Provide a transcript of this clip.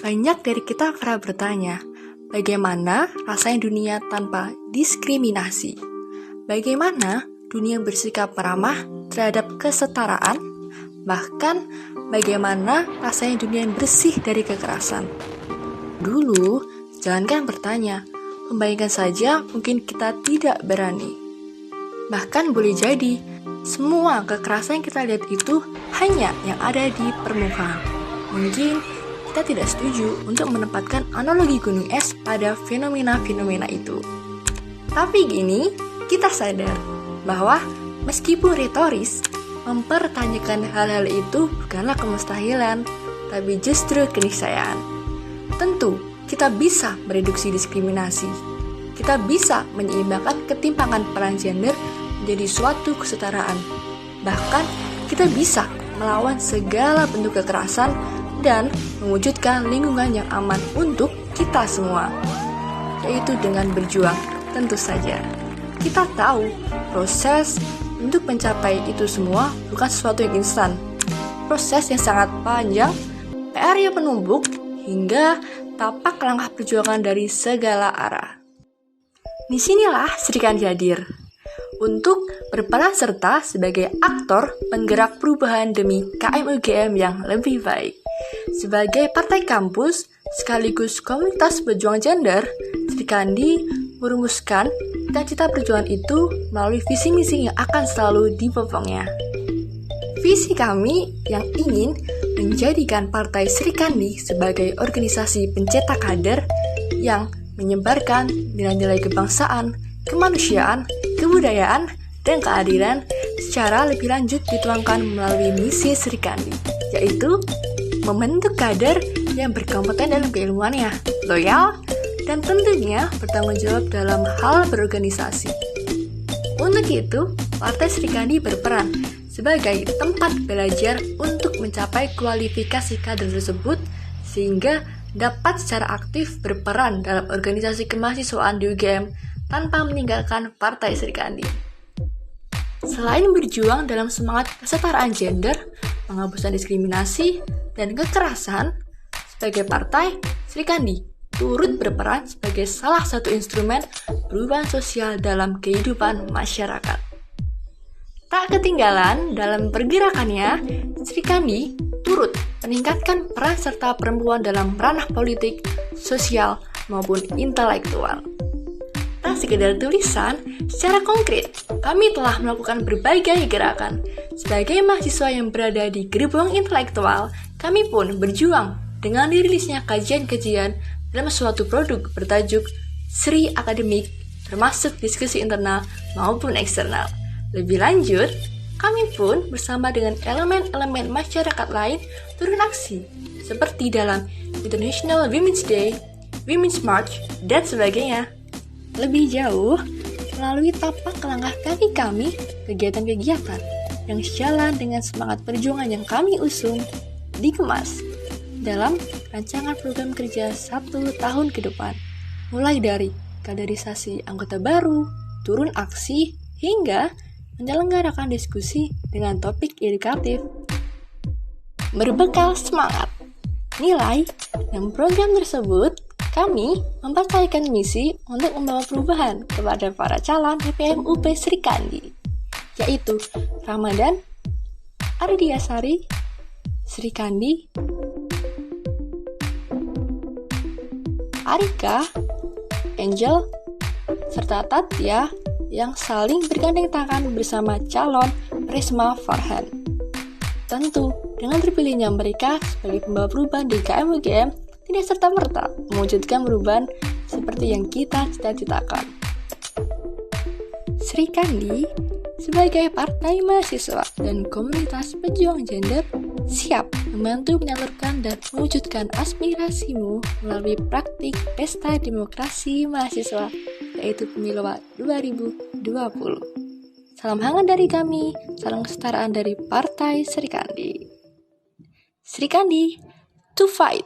Banyak dari kita kerap bertanya, bagaimana rasanya dunia tanpa diskriminasi? Bagaimana dunia bersikap ramah terhadap kesetaraan? Bahkan, bagaimana rasanya dunia yang bersih dari kekerasan? Dulu, jangankan bertanya, membayangkan saja mungkin kita tidak berani. Bahkan boleh jadi, semua kekerasan yang kita lihat itu hanya yang ada di permukaan. Mungkin kita tidak setuju untuk menempatkan analogi gunung es pada fenomena-fenomena itu. Tapi gini, kita sadar bahwa meskipun retoris, mempertanyakan hal-hal itu bukanlah kemustahilan, tapi justru keniscayaan. Tentu, kita bisa mereduksi diskriminasi. Kita bisa menyeimbangkan ketimpangan peran gender menjadi suatu kesetaraan. Bahkan, kita bisa melawan segala bentuk kekerasan dan mewujudkan lingkungan yang aman untuk kita semua, yaitu dengan berjuang. Tentu saja, kita tahu proses untuk mencapai itu semua bukan sesuatu yang instan. Proses yang sangat panjang, PR yang menumpuk, hingga tapak langkah perjuangan dari segala arah. Disinilah Sri Kandi hadir untuk berperan serta sebagai aktor penggerak perubahan demi KM-UGM yang lebih baik. Sebagai partai kampus sekaligus komunitas pejuang gender, Sri Kandi merumuskan cita-cita perjuangan itu melalui visi misi yang akan selalu dipopongnya. Visi kami yang ingin menjadikan Partai Sri Kandi sebagai organisasi pencetak kader yang menyebarkan nilai-nilai kebangsaan, kemanusiaan, kebudayaan, dan keadilan secara lebih lanjut dituangkan melalui misi Sri Kandi, yaitu membentuk kader yang berkompeten dalam keilmuannya, loyal, dan tentunya bertanggung jawab dalam hal berorganisasi. Untuk itu, Partai Sri Kandi berperan sebagai tempat belajar untuk mencapai kualifikasi kader tersebut sehingga dapat secara aktif berperan dalam organisasi kemahasiswaan di UGM tanpa meninggalkan Partai Sri Kandi. Selain berjuang dalam semangat kesetaraan gender, penghapusan diskriminasi, dan kekerasan, sebagai partai, Sri Kandi turut berperan sebagai salah satu instrumen perubahan sosial dalam kehidupan masyarakat. Tak ketinggalan dalam pergerakannya, Sri Kandi turut meningkatkan peran serta perempuan dalam ranah politik, sosial, maupun intelektual. Tak sekedar tulisan, secara konkret, kami telah melakukan berbagai gerakan. Sebagai mahasiswa yang berada di gerbong intelektual, kami pun berjuang dengan dirilisnya kajian-kajian dalam suatu produk bertajuk Sri Akademik, termasuk diskusi internal maupun eksternal. Lebih lanjut, kami pun bersama dengan elemen-elemen masyarakat lain turun aksi, seperti dalam International Women's Day, Women's March, dan sebagainya. Lebih jauh, melalui tapak langkah kaki kami, kegiatan-kegiatan yang sejalan dengan semangat perjuangan yang kami usung, dikemas dalam rancangan program kerja 1 tahun ke depan, mulai dari kaderisasi anggota baru, turun aksi, hingga menyelenggarakan diskusi dengan topik edukatif. Berbekal semangat, nilai, dan program tersebut, kami mempercayakan misi untuk membawa perubahan kepada para calon PPM UP Sri Kandi, yaitu Ramadan, Ardiasari, Sri Kandi, Arika, Angel, serta Tatya yang saling bergandeng tangan bersama calon Prisma Farhan. Tentu, dengan terpilihnya mereka sebagai pembawa perubahan di KM-UGM tidak serta-merta mewujudkan perubahan seperti yang kita cita-citakan. Sri Kandi sebagai partai mahasiswa dan komunitas pejuang gender siap membantu menyalurkan dan mewujudkan aspirasimu melalui praktik pesta demokrasi mahasiswa, yaitu Pemilu 2020. Salam hangat dari kami, salam kesetaraan dari Partai Sri Kandi. Sri Kandi, to fight!